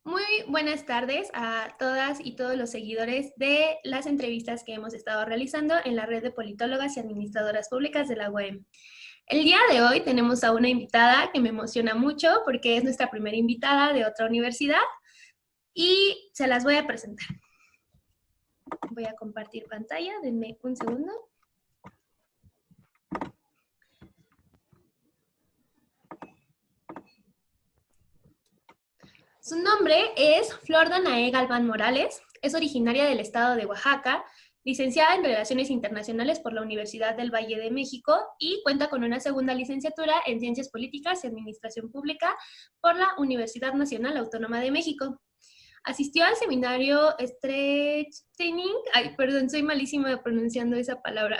Muy buenas tardes a todas y todos los seguidores de las entrevistas que hemos estado realizando en la red de politólogas y administradoras públicas de la UAM. El día de hoy tenemos a una invitada que me emociona mucho porque es nuestra primera invitada de otra universidad y se las voy a presentar. Voy a compartir pantalla, denme un segundo. Su nombre es Flor Danae Galván Morales, es originaria del estado de Oaxaca, licenciada en Relaciones Internacionales por la Universidad del Valle de México y cuenta con una segunda licenciatura en Ciencias Políticas y Administración Pública por la Universidad Nacional Autónoma de México. Asistió al seminario Strengthening, perdón, soy malísima pronunciando esa palabra,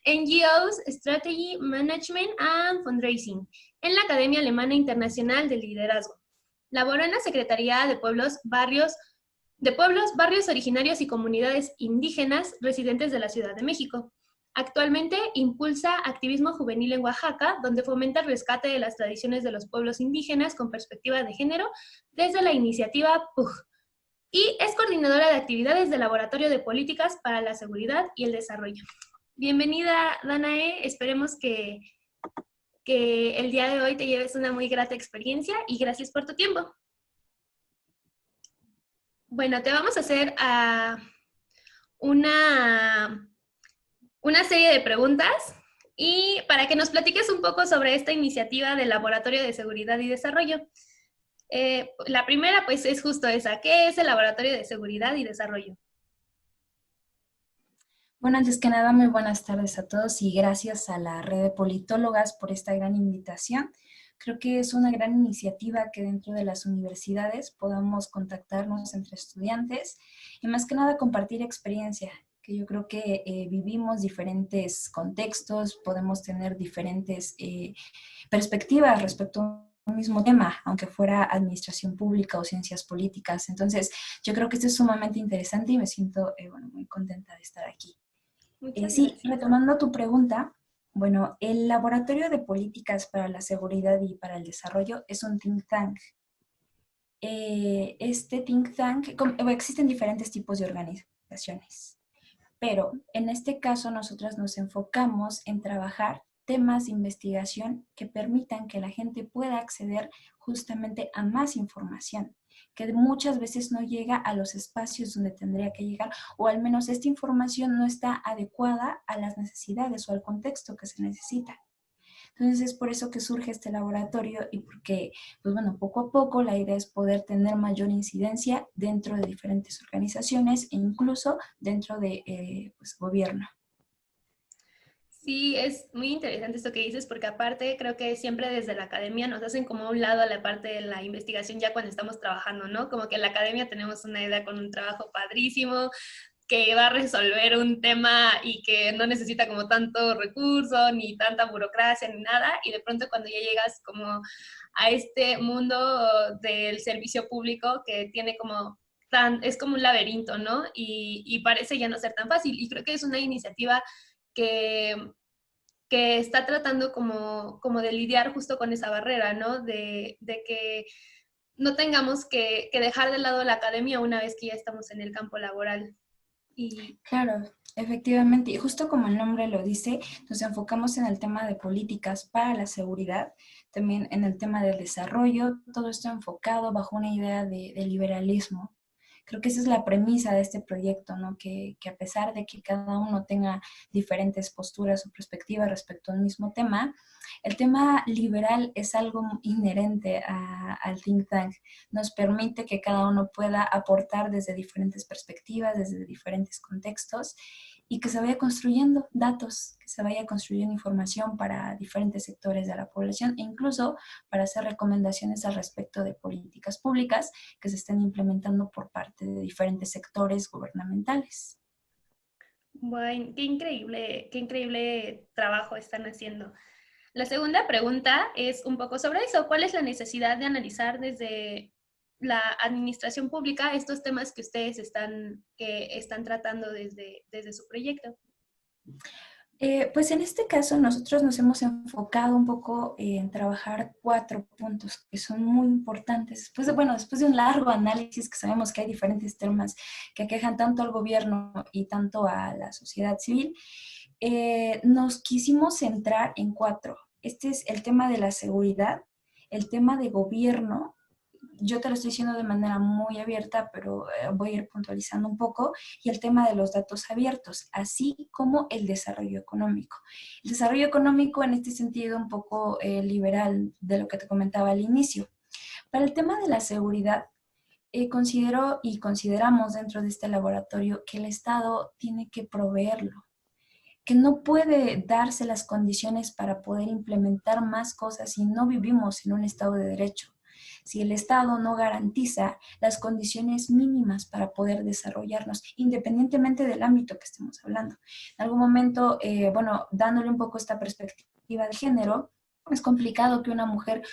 NGOs, Strategy, Management and Fundraising, en la Academia Alemana Internacional de Liderazgo. Laboró en la Secretaría de Pueblos, barrios originarios y comunidades indígenas residentes de la Ciudad de México. Actualmente impulsa activismo juvenil en Oaxaca, donde fomenta el rescate de las tradiciones de los pueblos indígenas con perspectiva de género desde la iniciativa PUG. Y es coordinadora de actividades del Laboratorio de Políticas para la Seguridad y el Desarrollo. Bienvenida, Danae. Esperemos que el día de hoy te lleves una muy grata experiencia y gracias por tu tiempo. Bueno, te vamos a hacer una serie de preguntas y para que nos platiques un poco sobre esta iniciativa del Laboratorio de Seguridad y Desarrollo. La primera, pues, es justo esa. ¿Qué es el Laboratorio de Seguridad y Desarrollo? Bueno, antes que nada, muy buenas tardes a todos y gracias a la red de politólogas por esta gran invitación. Creo que es una gran iniciativa que dentro de las universidades podamos contactarnos entre estudiantes y más que nada compartir experiencia, que yo creo que vivimos diferentes contextos, podemos tener diferentes perspectivas respecto a un mismo tema, aunque fuera administración pública o ciencias políticas. Entonces, yo creo que esto es sumamente interesante y me siento muy contenta de estar aquí. Muchas Sí, gracias. retomando tu pregunta, bueno, el Laboratorio de Políticas para la Seguridad y para el Desarrollo es un think tank. Este think tank, existen diferentes tipos de organizaciones, pero en este caso nosotras nos enfocamos en trabajar temas de investigación que permitan que la gente pueda acceder justamente a más información, que muchas veces no llega a los espacios donde tendría que llegar, o al menos esta información no está adecuada a las necesidades o al contexto que se necesita. Entonces es por eso que surge este laboratorio y porque, pues bueno, poco a poco la idea es poder tener mayor incidencia dentro de diferentes organizaciones e incluso dentro de pues, gobierno. Sí, es muy interesante esto que dices, porque aparte creo que siempre desde la academia nos hacen como a un lado a la parte de la investigación ya cuando estamos trabajando, ¿no? Como que en la academia tenemos una idea con un trabajo padrísimo, que va a resolver un tema y que no necesita como tanto recurso, ni tanta burocracia, ni nada, y de pronto cuando ya llegas como a este mundo del servicio público que tiene como es como un laberinto, ¿no? Y parece ya no ser tan fácil, y creo que es una iniciativa que está tratando como de lidiar justo con esa barrera, ¿no? De que no tengamos que dejar de lado la academia una vez que ya estamos en el campo laboral. Y Claro, efectivamente, y justo como el nombre lo dice, nos enfocamos en el tema de políticas para la seguridad, también en el tema del desarrollo, todo esto enfocado bajo una idea de liberalismo. Creo que esa es la premisa de este proyecto, ¿no? Que a pesar de que cada uno tenga diferentes posturas o perspectivas respecto al mismo tema, el tema liberal es algo inherente al think tank. Nos permite que cada uno pueda aportar desde diferentes perspectivas, desde diferentes contextos y que se vaya construyendo datos, que se vaya construyendo información para diferentes sectores de la población e incluso para hacer recomendaciones al respecto de políticas públicas que se estén implementando por parte de diferentes sectores gubernamentales. bueno, qué increíble trabajo están haciendo. La segunda pregunta es un poco sobre eso. ¿Cuál es la necesidad de analizar desde la administración pública estos temas que ustedes están tratando desde su proyecto? Pues en este caso nosotros nos hemos enfocado un poco en trabajar 4 puntos que son muy importantes. Después de un largo análisis que sabemos que hay diferentes temas que aquejan tanto al gobierno y tanto a la sociedad civil, nos quisimos centrar en 4. Este es el tema de la seguridad, el tema de gobierno. Yo te lo estoy diciendo de manera muy abierta, pero voy a ir puntualizando un poco, y el tema de los datos abiertos, así como el desarrollo económico. El desarrollo económico en este sentido un poco liberal de lo que te comentaba al inicio. Para el tema de la seguridad, considero y consideramos dentro de este laboratorio que el Estado tiene que proveerlo, que no puede darse las condiciones para poder implementar más cosas si no vivimos en un Estado de Derecho. Si el Estado no garantiza las condiciones mínimas para poder desarrollarnos, independientemente del ámbito que estemos hablando. En algún momento, dándole un poco esta perspectiva de género, es complicado que una mujer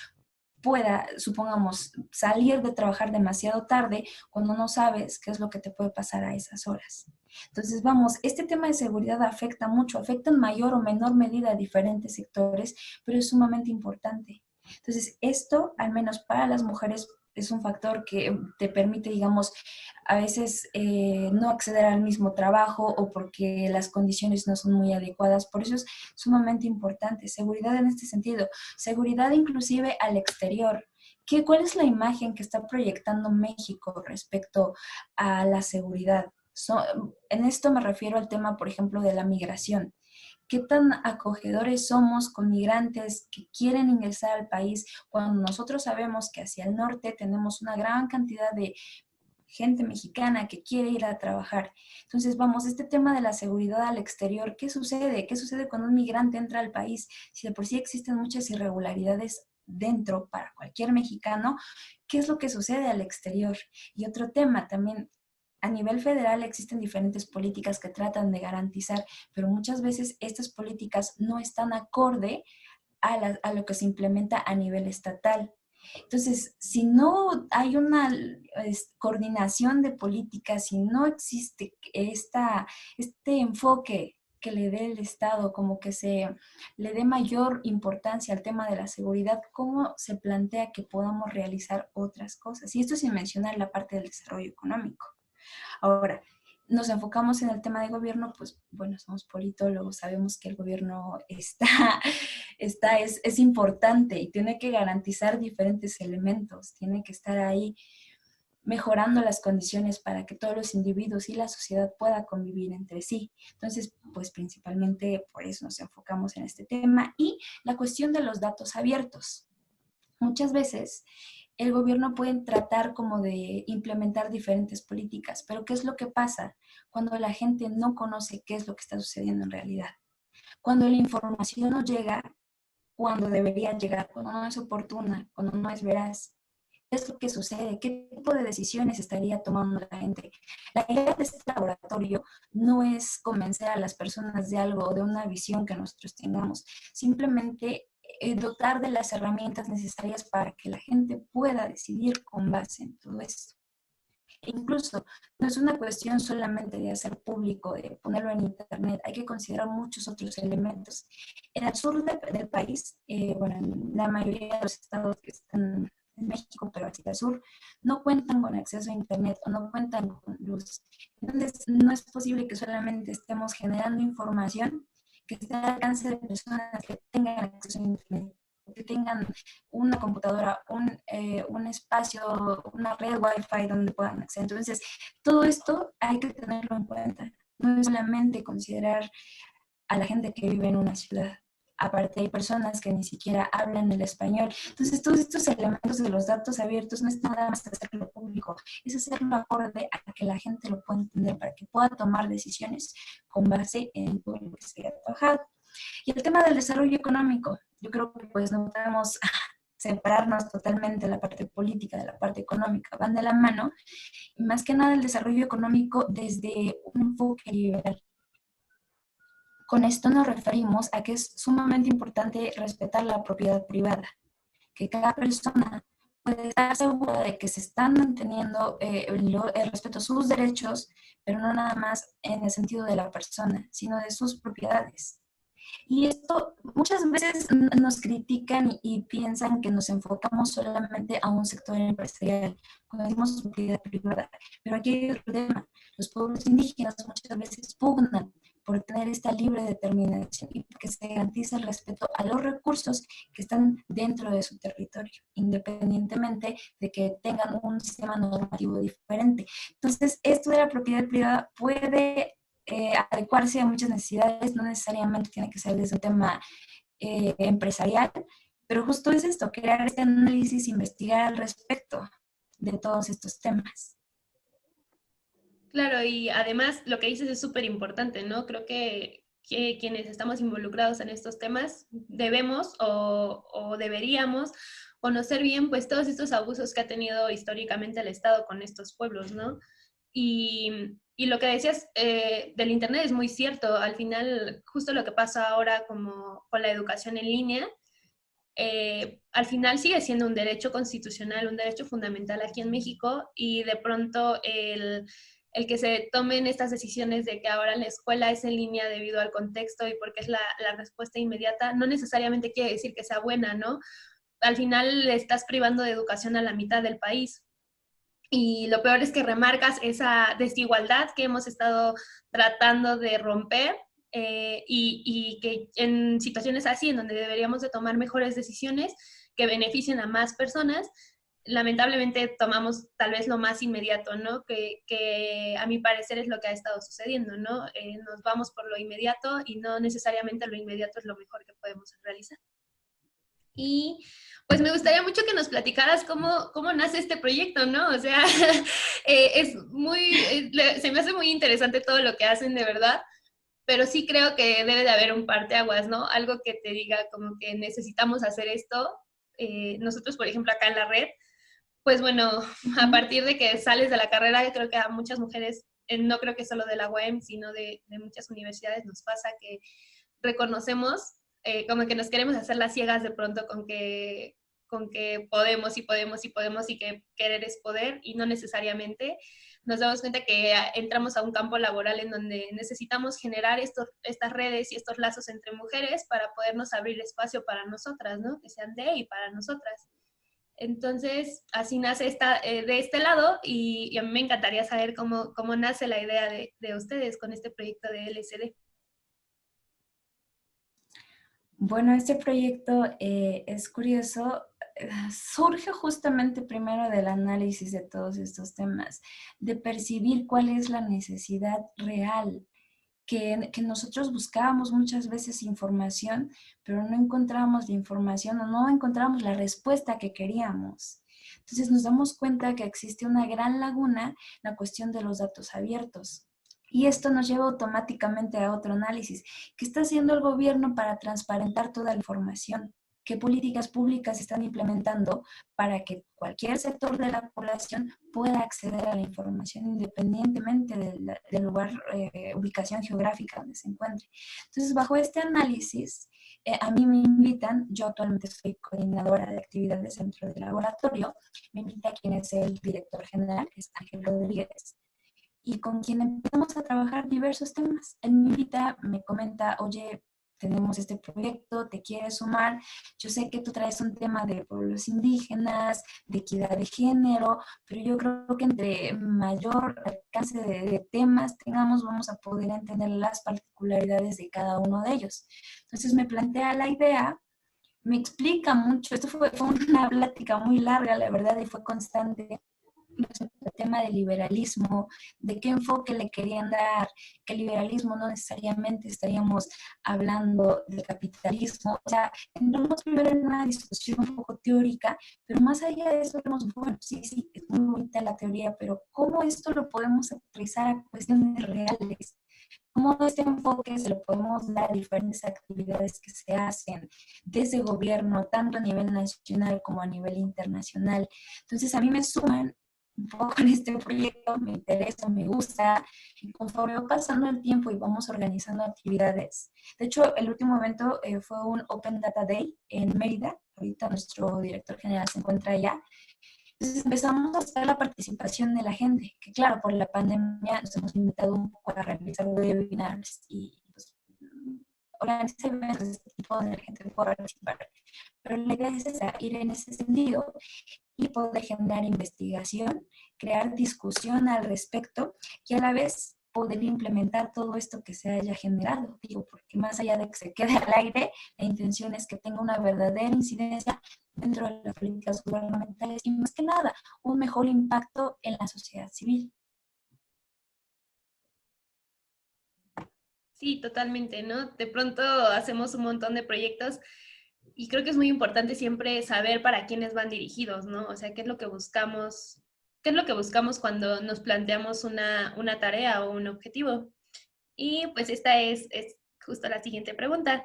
pueda, supongamos, salir de trabajar demasiado tarde cuando no sabes qué es lo que te puede pasar a esas horas. Entonces, vamos, este tema de seguridad afecta mucho, afecta en mayor o menor medida a diferentes sectores, pero es sumamente importante. Entonces, esto, al menos para las mujeres, es un factor que te permite, digamos, a veces no acceder al mismo trabajo o porque las condiciones no son muy adecuadas. Por eso es sumamente importante. Seguridad en este sentido. Seguridad inclusive al exterior. ¿Cuál es la imagen que está proyectando México respecto a la seguridad? En esto me refiero al tema, por ejemplo, de la migración. ¿Qué tan acogedores somos con migrantes que quieren ingresar al país cuando nosotros sabemos que hacia el norte tenemos una gran cantidad de gente mexicana que quiere ir a trabajar? Entonces, vamos, este tema de la seguridad al exterior, ¿qué sucede? ¿Qué sucede cuando un migrante entra al país? Si de por sí existen muchas irregularidades dentro para cualquier mexicano, ¿qué es lo que sucede al exterior? Y otro tema también, a nivel federal existen diferentes políticas que tratan de garantizar, pero muchas veces estas políticas no están acorde a lo que se implementa a nivel estatal. Entonces, si no hay una coordinación de políticas, si no existe este enfoque que le dé el Estado, como que se le dé mayor importancia al tema de la seguridad, ¿cómo se plantea que podamos realizar otras cosas? Y esto sin mencionar la parte del desarrollo económico. Ahora, nos enfocamos en el tema de gobierno, pues bueno, somos politólogos, sabemos que el gobierno es importante y tiene que garantizar diferentes elementos, tiene que estar ahí mejorando las condiciones para que todos los individuos y la sociedad pueda convivir entre sí. Entonces, pues principalmente por eso nos enfocamos en este tema y la cuestión de los datos abiertos. Muchas veces el gobierno puede tratar como de implementar diferentes políticas, pero ¿qué es lo que pasa cuando la gente no conoce qué es lo que está sucediendo en realidad? Cuando la información no llega cuando debería llegar, cuando no es oportuna, cuando no es veraz. ¿Qué es lo que sucede? ¿Qué tipo de decisiones estaría tomando la gente? La idea de este laboratorio no es convencer a las personas de algo o de una visión que nosotros tengamos, simplemente dotar de las herramientas necesarias para que la gente pueda decidir con base en todo esto. E incluso no es una cuestión solamente de hacer público, de ponerlo en internet, hay que considerar muchos otros elementos. En el sur del país, en la mayoría de los estados que están en México, pero hacia el sur, no cuentan con acceso a internet o no cuentan con luz. Entonces, no es posible que solamente estemos generando información que esté al alcance de personas que tengan acceso a internet, que tengan una computadora, un espacio, una red Wi-Fi donde puedan acceder. Entonces, todo esto hay que tenerlo en cuenta. No es solamente considerar a la gente que vive en una ciudad. Aparte, hay personas que ni siquiera hablan el español. Entonces, todos estos elementos de los datos abiertos no es nada más hacerlo público, es hacerlo acorde a que la gente lo pueda entender para que pueda tomar decisiones con base en todo lo que se ha trabajado. Y el tema del desarrollo económico, yo creo que pues no podemos separarnos totalmente la parte política de la parte económica, van de la mano, y más que nada el desarrollo económico desde un enfoque liberal. Con esto nos referimos a que es sumamente importante respetar la propiedad privada, que cada persona puede estar segura de que se están manteniendo el respeto a sus derechos, pero no nada más en el sentido de la persona, sino de sus propiedades. Y esto muchas veces nos critican y piensan que nos enfocamos solamente a un sector empresarial, cuando decimos propiedad privada. Pero aquí hay otro tema. Los pueblos indígenas muchas veces pugnan por tener esta libre determinación y que se garantice el respeto a los recursos que están dentro de su territorio, independientemente de que tengan un sistema normativo diferente. Entonces, esto de la propiedad privada puede adecuarse a muchas necesidades, no necesariamente tiene que ser desde un tema empresarial, pero justo es esto, crear este análisis, investigar al respecto de todos estos temas. Claro, y además lo que dices es súper importante, ¿no? Creo que quienes estamos involucrados en estos temas debemos o deberíamos conocer bien pues todos estos abusos que ha tenido históricamente el Estado con estos pueblos, ¿no? Y lo que decías del Internet es muy cierto. Al final, justo lo que pasa ahora como con la educación en línea, al final sigue siendo un derecho constitucional, un derecho fundamental aquí en México y de pronto el que se tomen estas decisiones de que ahora la escuela es en línea debido al contexto y porque es la respuesta inmediata, no necesariamente quiere decir que sea buena, ¿no? Al final le estás privando de educación a la mitad del país. Y lo peor es que remarcas esa desigualdad que hemos estado tratando de romper y que en situaciones así, en donde deberíamos de tomar mejores decisiones que beneficien a más personas, lamentablemente tomamos tal vez lo más inmediato, ¿no? Que a mi parecer es lo que ha estado sucediendo, ¿no? Nos vamos por lo inmediato y no necesariamente lo inmediato es lo mejor que podemos realizar. Y pues me gustaría mucho que nos platicaras cómo nace este proyecto, ¿no? O sea, es se me hace muy interesante todo lo que hacen de verdad, pero sí creo que debe de haber un parteaguas, ¿no? Algo que te diga como que necesitamos hacer esto. Nosotros, por ejemplo, acá en la red, pues bueno, a partir de que sales de la carrera, creo que a muchas mujeres, no creo que solo de la UEM, sino de muchas universidades nos pasa que reconocemos, como que nos queremos hacer las ciegas de pronto con que podemos y podemos y podemos y que querer es poder y no necesariamente. Nos damos cuenta que entramos a un campo laboral en donde necesitamos generar estas redes y estos lazos entre mujeres para podernos abrir espacio para nosotras, ¿no? Que sean de y para nosotras. Entonces, así nace de este lado y a mí me encantaría saber cómo nace la idea de ustedes con este proyecto de LCD. Bueno, este proyecto es curioso, surge justamente primero del análisis de todos estos temas, de percibir cuál es la necesidad real, que nosotros buscábamos muchas veces información, pero no encontrábamos la información o no encontrábamos la respuesta que queríamos. Entonces nos damos cuenta que existe una gran laguna en la cuestión de los datos abiertos. Y esto nos lleva automáticamente a otro análisis. ¿Qué está haciendo el gobierno para transparentar toda la información? ¿Qué políticas públicas están implementando para que cualquier sector de la población pueda acceder a la información independientemente del lugar, ubicación geográfica donde se encuentre? Entonces, bajo este análisis, a mí me invitan, yo actualmente soy coordinadora de actividades dentro del laboratorio, me invita quien es el director general, que es Ángel Rodríguez, y con quien empezamos a trabajar diversos temas. Él me invita, me comenta, oye, tenemos este proyecto, te quieres sumar. Yo sé que tú traes un tema de pueblos indígenas, de equidad de género, pero yo creo que entre mayor alcance de temas tengamos, vamos a poder entender las particularidades de cada uno de ellos. Entonces me plantea la idea, me explica mucho, esto fue una plática muy larga, la verdad, y fue constante el tema del liberalismo, de qué enfoque le querían dar, que el liberalismo no necesariamente estaríamos hablando de capitalismo, o sea, entramos primero en una discusión un poco teórica, pero más allá de eso, vemos, bueno, sí, sí, es muy bonita la teoría, pero ¿cómo esto lo podemos aterrizar a cuestiones reales? ¿Cómo este enfoque se lo podemos dar a diferentes actividades que se hacen desde gobierno, tanto a nivel nacional como a nivel internacional? Entonces, a mí me suman un poco en este proyecto, me interesa, me gusta, y conforme va pasando el tiempo y vamos organizando actividades. De hecho, el último evento fue un Open Data Day en Mérida, ahorita nuestro director general se encuentra allá. Entonces empezamos a hacer la participación de la gente, que claro, por la pandemia nos hemos limitado un poco a realizar webinars y pues, organizar eventos de este tipo donde la gente pueda participar. Pero la idea es esa, ir en ese sentido y poder generar investigación, crear discusión al respecto y a la vez poder implementar todo esto que se haya generado. Digo, porque más allá de que se quede al aire, la intención es que tenga una verdadera incidencia dentro de las políticas gubernamentales y más que nada, un mejor impacto en la sociedad civil. Sí, totalmente, ¿no? De pronto hacemos un montón de proyectos y creo que es muy importante siempre saber para quiénes van dirigidos, ¿no? O sea, qué es lo que buscamos cuando nos planteamos una tarea o un objetivo. Y pues esta es justo la siguiente pregunta.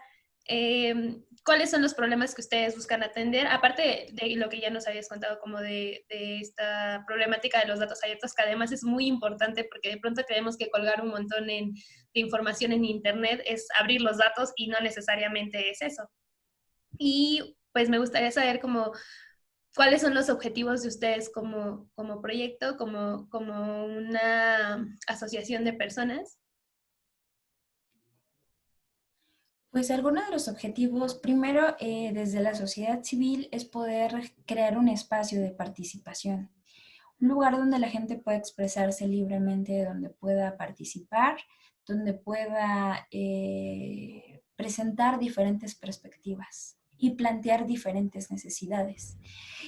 ¿Cuáles son los problemas que ustedes buscan atender? Aparte de lo que ya nos habías contado, como de esta problemática de los datos abiertos, que además es muy importante porque de pronto creemos que colgar un montón de información en Internet es abrir los datos y no necesariamente es eso. Y pues me gustaría saber como cuáles son los objetivos de ustedes como proyecto, como una asociación de personas. Pues algunos de los objetivos, primero, desde la sociedad civil, es poder crear un espacio de participación, un lugar donde la gente pueda expresarse libremente, donde pueda participar, donde pueda presentar diferentes perspectivas y plantear diferentes necesidades.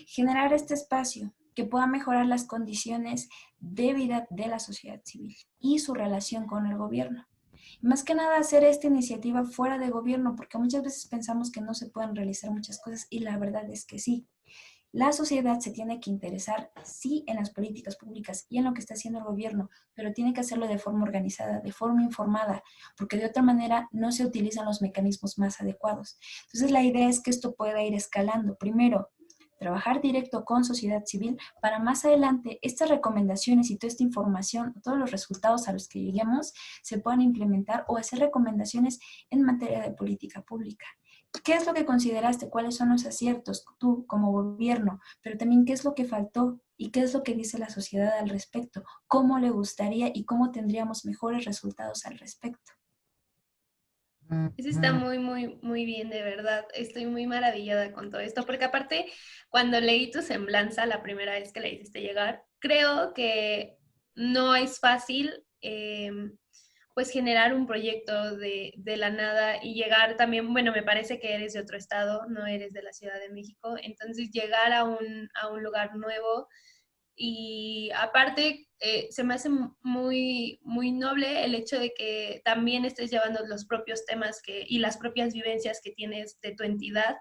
Generar este espacio que pueda mejorar las condiciones de vida de la sociedad civil y su relación con el gobierno. Más que nada hacer esta iniciativa fuera de gobierno, porque muchas veces pensamos que no se pueden realizar muchas cosas y la verdad es que sí. La sociedad se tiene que interesar, sí, en las políticas públicas y en lo que está haciendo el gobierno, pero tiene que hacerlo de forma organizada, de forma informada, porque de otra manera no se utilizan los mecanismos más adecuados. Entonces la idea es que esto pueda ir escalando. Primero, trabajar directo con sociedad civil para más adelante estas recomendaciones y toda esta información, todos los resultados a los que lleguemos se puedan implementar o hacer recomendaciones en materia de política pública. ¿Qué es lo que consideraste? ¿Cuáles son los aciertos tú como gobierno? Pero también qué es lo que faltó y qué es lo que dice la sociedad al respecto. ¿Cómo le gustaría y cómo tendríamos mejores resultados al respecto? Eso está muy bien, de verdad. Estoy muy maravillada con todo esto, porque aparte, cuando leí tu semblanza la primera vez que la hiciste llegar, creo que no es fácil, pues, generar un proyecto de la nada y llegar también, bueno, me parece que eres de otro estado, no eres de la Ciudad de México, entonces llegar a un lugar nuevo y aparte, se me hace muy noble el hecho de que también estés llevando los propios temas y las propias vivencias que tienes de tu entidad.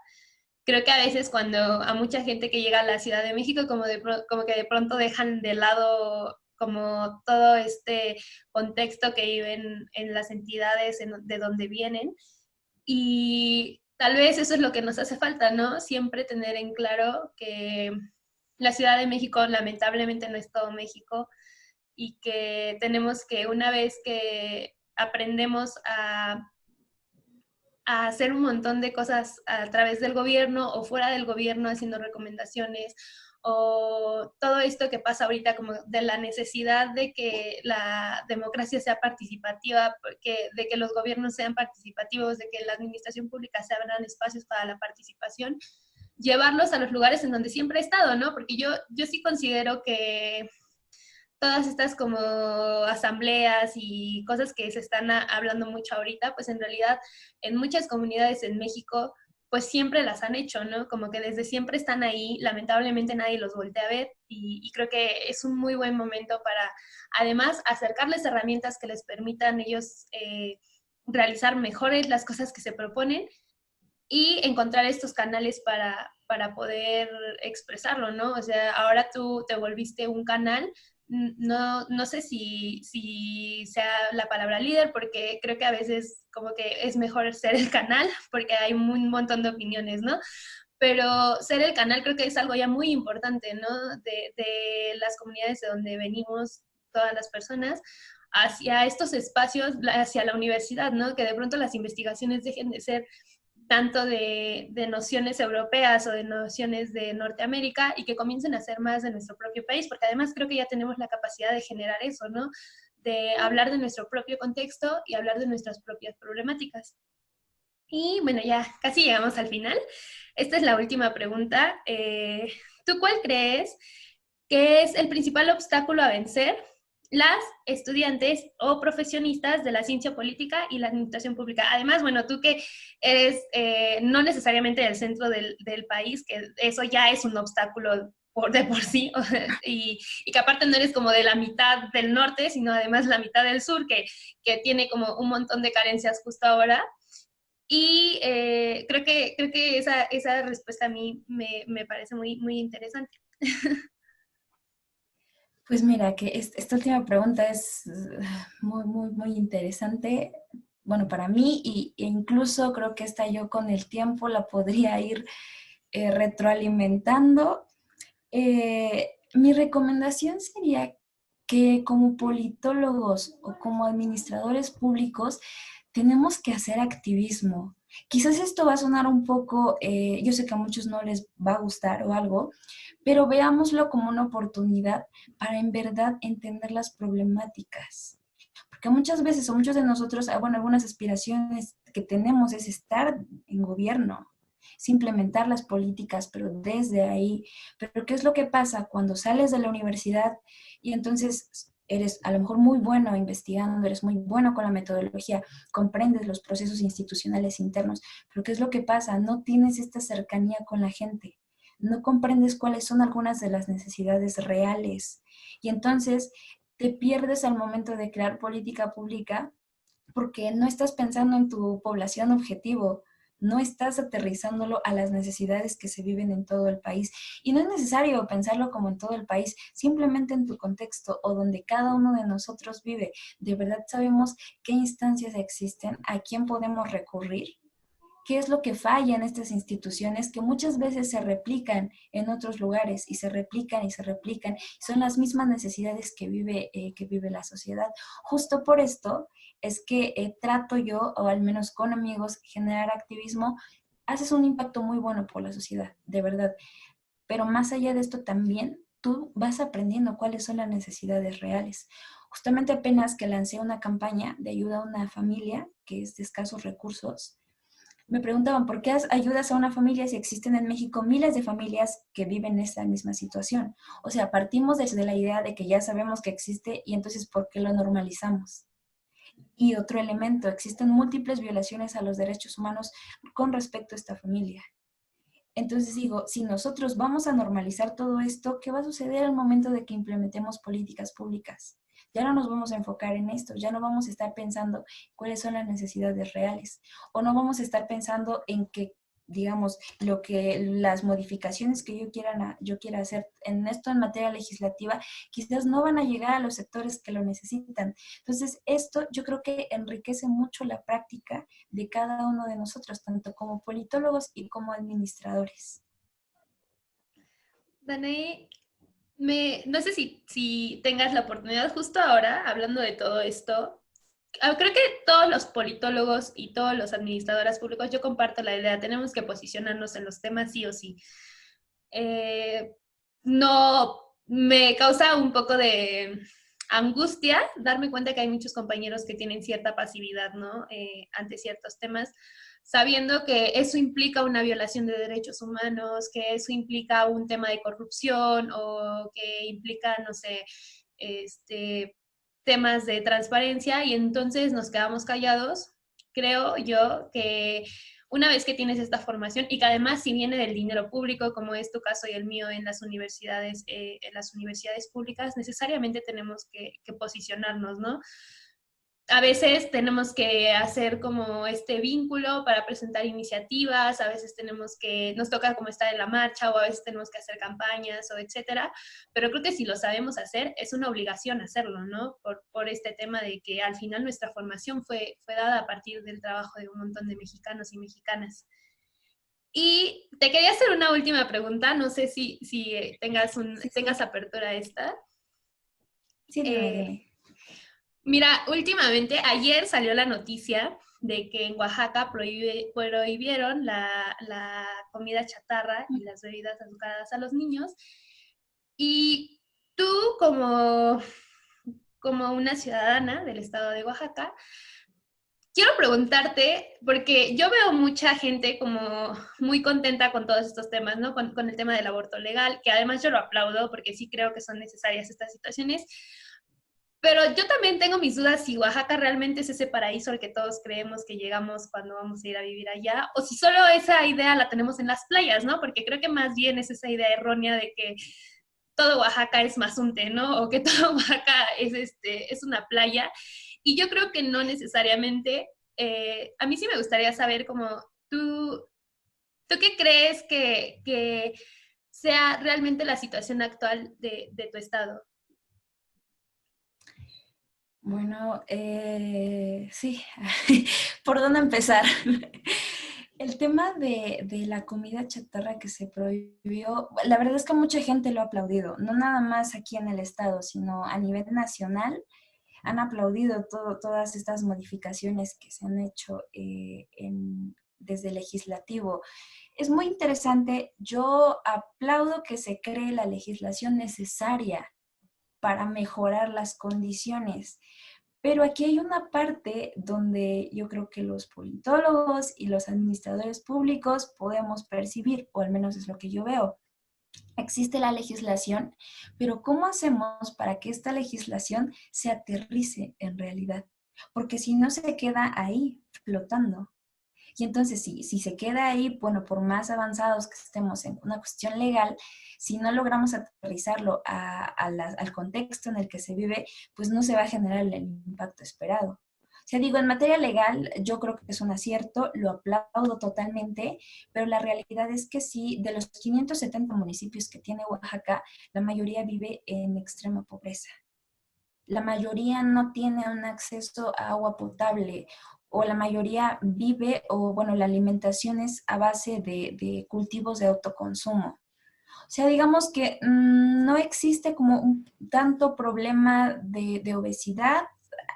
Creo que a veces cuando a mucha gente que llega a la Ciudad de México, como que de pronto dejan de lado como todo este contexto que viven en las entidades de donde vienen. Y tal vez eso es lo que nos hace falta, ¿no? Siempre tener en claro que la Ciudad de México lamentablemente no es todo México y que tenemos que una vez que aprendemos a hacer un montón de cosas a través del gobierno o fuera del gobierno haciendo recomendaciones o todo esto que pasa ahorita como de la necesidad de que la democracia sea participativa, de que los gobiernos sean participativos, de que la administración pública se abran espacios para la participación, llevarlos a los lugares en donde siempre he estado, ¿no? Porque yo sí considero que todas estas como asambleas y cosas que se están hablando mucho ahorita, pues en realidad en muchas comunidades en México, pues siempre las han hecho, ¿no? Como que desde siempre están ahí, lamentablemente nadie los voltea a ver y creo que es un muy buen momento para, además, acercarles herramientas que les permitan ellos realizar mejores las cosas que se proponen y encontrar estos canales para poder expresarlo, ¿no? O sea, ahora tú te volviste un canal, no sé si sea la palabra líder, porque creo que a veces como que es mejor ser el canal, porque hay un montón de opiniones, ¿no? Pero ser el canal creo que es algo ya muy importante, ¿no? De las comunidades de donde venimos todas las personas hacia estos espacios, hacia la universidad, ¿no? Que de pronto las investigaciones dejen de ser tanto de nociones europeas o de nociones de Norteamérica y que comiencen a ser más de nuestro propio país, porque además creo que ya tenemos la capacidad de generar eso, ¿no? De hablar de nuestro propio contexto y hablar de nuestras propias problemáticas. Y bueno, ya casi llegamos al final. Esta es la última pregunta. ¿Tú cuál crees que es el principal obstáculo a vencer las estudiantes o profesionistas de la ciencia política y la administración pública? Además, bueno, tú que eres no necesariamente del centro del país, que eso ya es un obstáculo de por sí, y que aparte no eres como de la mitad del norte, sino además la mitad del sur, que tiene como un montón de carencias justo ahora. Y creo que esa respuesta a mí me parece muy interesante. Pues mira, que esta última pregunta es muy interesante. Bueno, para mí, e incluso creo que esta yo con el tiempo la podría ir retroalimentando. Mi recomendación sería que como politólogos o como administradores públicos tenemos que hacer activismo. Quizás esto va a sonar un poco, yo sé que a muchos no les va a gustar o algo, pero veámoslo como una oportunidad para en verdad entender las problemáticas. Porque muchas veces o muchos de nosotros, bueno, algunas aspiraciones que tenemos es estar en gobierno, es implementar las políticas, pero desde ahí. Pero ¿qué es lo que pasa cuando sales de la universidad y entonces eres a lo mejor muy bueno investigando, eres muy bueno con la metodología, comprendes los procesos institucionales internos, pero ¿qué es lo que pasa? No tienes esta cercanía con la gente, no comprendes cuáles son algunas de las necesidades reales y entonces te pierdes al momento de crear política pública porque no estás pensando en tu población objetivo, no estás aterrizándolo a las necesidades que se viven en todo el país. Y no es necesario pensarlo como en todo el país, simplemente en tu contexto o donde cada uno de nosotros vive. De verdad sabemos qué instancias existen, a quién podemos recurrir, qué es lo que falla en estas instituciones que muchas veces se replican en otros lugares y se replican y se replican. Son las mismas necesidades que vive la sociedad. Justo por esto es que trato yo, o al menos con amigos, generar activismo. Haces un impacto muy bueno por la sociedad, de verdad. Pero más allá de esto también tú vas aprendiendo cuáles son las necesidades reales. Justamente apenas que lancé una campaña de ayuda a una familia que es de escasos recursos, me preguntaban, ¿por qué ayudas a una familia si existen en México miles de familias que viven esa misma situación? O sea, partimos desde la idea de que ya sabemos que existe y entonces, ¿por qué lo normalizamos? Y otro elemento, existen múltiples violaciones a los derechos humanos con respecto a esta familia. Entonces digo, si nosotros vamos a normalizar todo esto, ¿qué va a suceder al momento de que implementemos políticas públicas? Ya no nos vamos a enfocar en esto, ya no vamos a estar pensando cuáles son las necesidades reales, o no vamos a estar pensando en que, digamos, las modificaciones que yo quiera hacer en esto en materia legislativa, quizás no van a llegar a los sectores que lo necesitan. Entonces, esto yo creo que enriquece mucho la práctica de cada uno de nosotros, tanto como politólogos y como administradores. Danae, no sé si tengas la oportunidad justo ahora, hablando de todo esto. Creo que todos los politólogos y todos los administradores públicos, yo comparto la idea, tenemos que posicionarnos en los temas sí o sí. Eh, no, me causa un poco de angustia darme cuenta que hay muchos compañeros que tienen cierta pasividad, ¿no? Ante ciertos temas, sabiendo que eso implica una violación de derechos humanos, que eso implica un tema de corrupción o que implica, no sé, temas de transparencia y entonces nos quedamos callados. Creo yo que una vez que tienes esta formación y que además si viene del dinero público, como es tu caso y el mío en las universidades públicas, necesariamente tenemos que posicionarnos, ¿no? A veces tenemos que hacer como este vínculo para presentar iniciativas, a veces nos toca como estar en la marcha o a veces tenemos que hacer campañas o etcétera, pero creo que si lo sabemos hacer, es una obligación hacerlo, ¿no? Por este tema de que al final nuestra formación fue dada a partir del trabajo de un montón de mexicanos y mexicanas. Y te quería hacer una última pregunta, no sé si Sí, tengas sí. apertura a esta. Sí, dime, Eh, dime. Mira, últimamente, ayer salió la noticia de que en Oaxaca prohibieron la comida chatarra y las bebidas azucaradas a los niños. Y tú, como una ciudadana del estado de Oaxaca, quiero preguntarte, porque yo veo mucha gente como muy contenta con todos estos temas, ¿no? Con el tema del aborto legal, que además yo lo aplaudo porque sí creo que son necesarias estas situaciones. Pero yo también tengo mis dudas si Oaxaca realmente es ese paraíso al que todos creemos que llegamos cuando vamos a ir a vivir allá, o si solo esa idea la tenemos en las playas, ¿no? Porque creo que más bien es esa idea errónea de que todo Oaxaca es Mazunte, ¿no? O que todo Oaxaca es una playa. Y yo creo que no necesariamente. A mí sí me gustaría saber cómo tú, ¿tú qué crees que sea realmente la situación actual de tu estado? Bueno, sí, ¿por dónde empezar? El tema de la comida chatarra que se prohibió, la verdad es que mucha gente lo ha aplaudido, no nada más aquí en el estado, sino a nivel nacional han aplaudido todas estas modificaciones que se han hecho desde el legislativo. Es muy interesante, yo aplaudo que se cree la legislación necesaria para mejorar las condiciones. Pero aquí hay una parte donde yo creo que los politólogos y los administradores públicos podemos percibir, o al menos es lo que yo veo. Existe la legislación, pero ¿cómo hacemos para que esta legislación se aterrice en realidad? Porque si no se queda ahí flotando. Y entonces, si se queda ahí, bueno, por más avanzados que estemos en una cuestión legal, si no logramos aterrizarlo al contexto en el que se vive, pues no se va a generar el impacto esperado. O sea, digo, en materia legal, yo creo que es un acierto, lo aplaudo totalmente, pero la realidad es que sí, de los 570 municipios que tiene Oaxaca, la mayoría vive en extrema pobreza. La mayoría no tiene un acceso a agua potable o la mayoría vive, o bueno, la alimentación es a base de cultivos de autoconsumo. O sea, digamos que no existe como un tanto problema de obesidad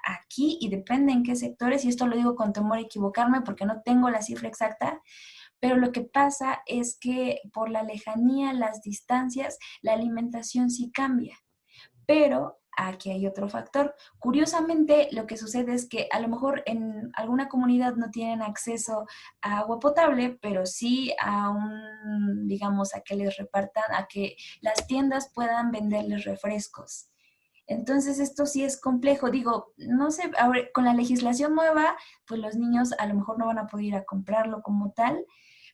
aquí y depende en qué sectores, y esto lo digo con temor a equivocarme porque no tengo la cifra exacta, pero lo que pasa es que por la lejanía, las distancias, la alimentación sí cambia. Pero aquí hay otro factor. Curiosamente, lo que sucede es que a lo mejor en alguna comunidad no tienen acceso a agua potable, pero sí a un, digamos, a que les repartan, a que las tiendas puedan venderles refrescos. Entonces, esto sí es complejo. Digo, no sé, ahora, con la legislación nueva, pues los niños a lo mejor no van a poder ir a comprarlo como tal,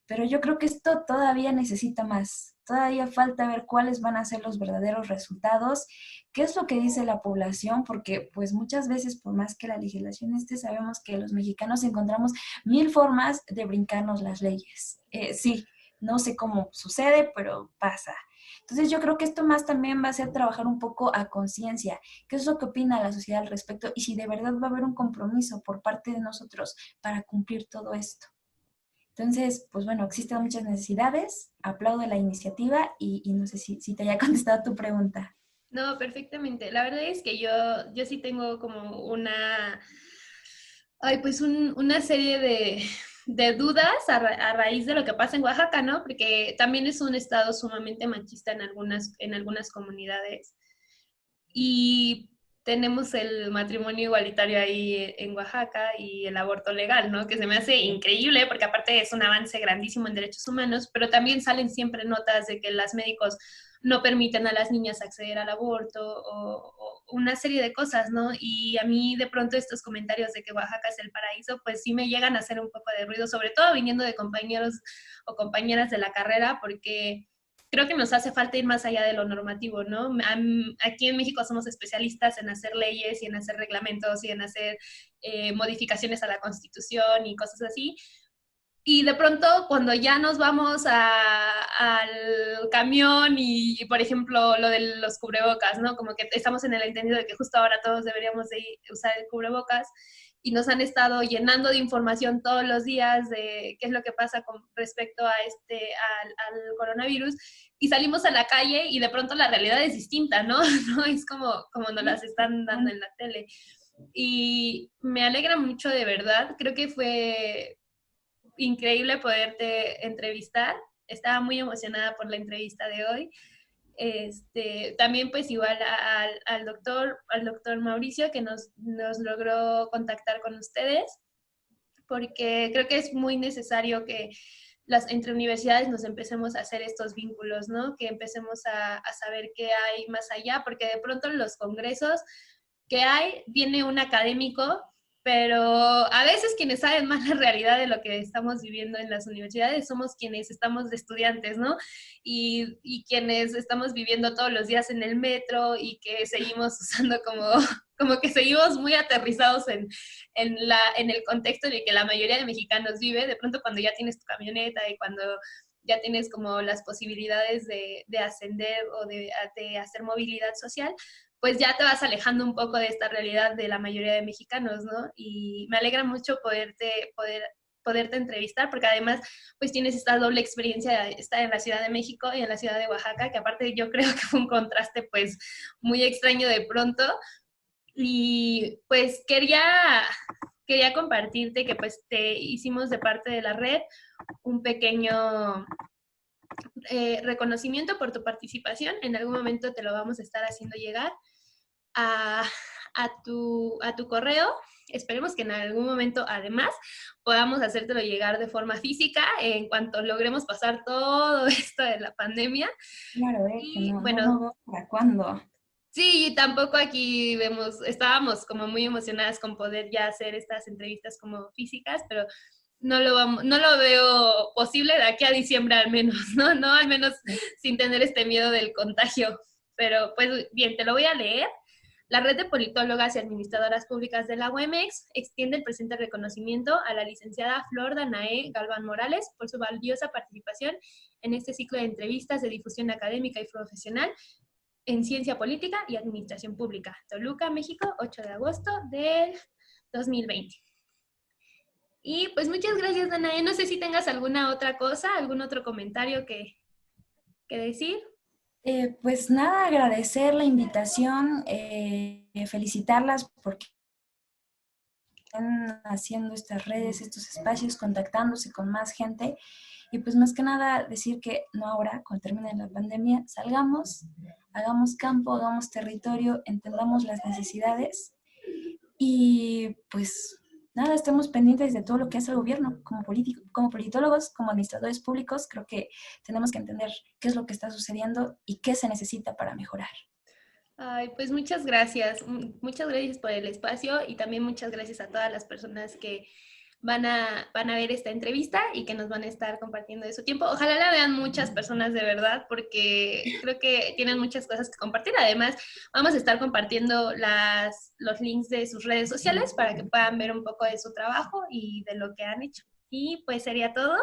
pero yo creo que esto todavía necesita más. Todavía falta ver cuáles van a ser los verdaderos resultados, qué es lo que dice la población, porque pues muchas veces por más que la legislación esté, sabemos que los mexicanos encontramos mil formas de brincarnos las leyes. Sí, no sé cómo sucede, pero pasa. Entonces yo creo que esto más también va a ser trabajar un poco a conciencia. ¿Qué es lo que opina la sociedad al respecto? Y si de verdad va a haber un compromiso por parte de nosotros para cumplir todo esto. Entonces, pues bueno, existen muchas necesidades, aplaudo la iniciativa y no sé si te haya contestado tu pregunta. No, perfectamente. La verdad es que yo sí tengo como pues una serie de dudas a raíz de lo que pasa en Oaxaca, ¿no? Porque también es un estado sumamente machista en algunas comunidades. Y tenemos el matrimonio igualitario ahí en Oaxaca y el aborto legal, ¿no? Que se me hace increíble porque aparte es un avance grandísimo en derechos humanos, pero también salen siempre notas de que los médicos no permiten a las niñas acceder al aborto o una serie de cosas, ¿no? Y a mí de pronto estos comentarios de que Oaxaca es el paraíso, pues sí me llegan a hacer un poco de ruido, sobre todo viniendo de compañeros o compañeras de la carrera, porque creo que nos hace falta ir más allá de lo normativo, ¿no? Aquí en México somos especialistas en hacer leyes y en hacer reglamentos y en hacer modificaciones a la Constitución y cosas así. Y de pronto, cuando ya nos vamos al camión y, por ejemplo, lo de los cubrebocas, ¿no? Como que estamos en el entendido de que justo ahora todos deberíamos de usar el cubrebocas y nos han estado llenando de información todos los días de qué es lo que pasa con respecto a al coronavirus y salimos a la calle y de pronto la realidad es distinta, ¿no? ¿No? Es como nos las están dando en la tele. Y me alegra mucho de verdad, creo que fue increíble poderte entrevistar. Estaba muy emocionada por la entrevista de hoy. También pues igual al doctor Mauricio que nos logró contactar con ustedes. porque creo que es muy necesario que entre universidades nos empecemos a hacer estos vínculos, ¿no? Que empecemos a saber qué hay más allá, porque de pronto en los congresos que hay, viene un académico, pero a veces quienes saben más la realidad de lo que estamos viviendo en las universidades somos quienes estamos de estudiantes, ¿no? Y quienes estamos viviendo todos los días en el metro y que seguimos usando como que seguimos muy aterrizados en el contexto en el que la mayoría de mexicanos vive. De pronto cuando ya tienes tu camioneta y cuando ya tienes como las posibilidades de ascender o de hacer movilidad social, pues ya te vas alejando un poco de esta realidad de la mayoría de mexicanos, ¿no? Y me alegra mucho poderte entrevistar, porque además pues tienes esta doble experiencia de estar en la Ciudad de México y en la Ciudad de Oaxaca, que aparte yo creo que fue un contraste pues muy extraño de pronto. Y pues quería compartirte que pues te hicimos de parte de la red un pequeño reconocimiento por tu participación. En algún momento te lo vamos a estar haciendo llegar a, a tu correo. Esperemos que en algún momento, además, podamos hacértelo llegar de forma física en cuanto logremos pasar todo esto de la pandemia. Claro, que Y no, no, bueno, no veo para cuándo. sí, tampoco aquí estábamos como muy emocionadas con poder ya hacer estas entrevistas como físicas, pero no lo veo posible de aquí a diciembre al menos, ¿no? No, al menos sin tener este miedo del contagio. Pero pues bien, te lo voy a leer. La red de politólogas y administradoras públicas de la UEMEX extiende el presente reconocimiento a la licenciada Flor Danae Galván Morales por su valiosa participación en este ciclo de entrevistas de difusión académica y profesional en Ciencia Política y Administración Pública, Toluca, México, 8 de agosto del 2020. Y pues muchas gracias, Danae. No sé si tengas alguna otra cosa, algún otro comentario que decir. Pues nada, agradecer la invitación, felicitarlas porque están haciendo estas redes, estos espacios, contactándose con más gente. Y pues más que nada decir que no ahora, cuando termine la pandemia, salgamos, hagamos campo, hagamos territorio, entendamos las necesidades y pues nada, estemos pendientes de todo lo que hace el gobierno como político, como politólogos, como administradores públicos. Creo que tenemos que entender qué es lo que está sucediendo y qué se necesita para mejorar. Ay, pues muchas gracias. Muchas gracias por el espacio y también muchas gracias a todas las personas que van a ver esta entrevista y que nos van a estar compartiendo de su tiempo. Ojalá la vean muchas personas de verdad, porque creo que tienen muchas cosas que compartir. Además, vamos a estar compartiendo los links de sus redes sociales para que puedan ver un poco de su trabajo y de lo que han hecho. Y pues sería todo.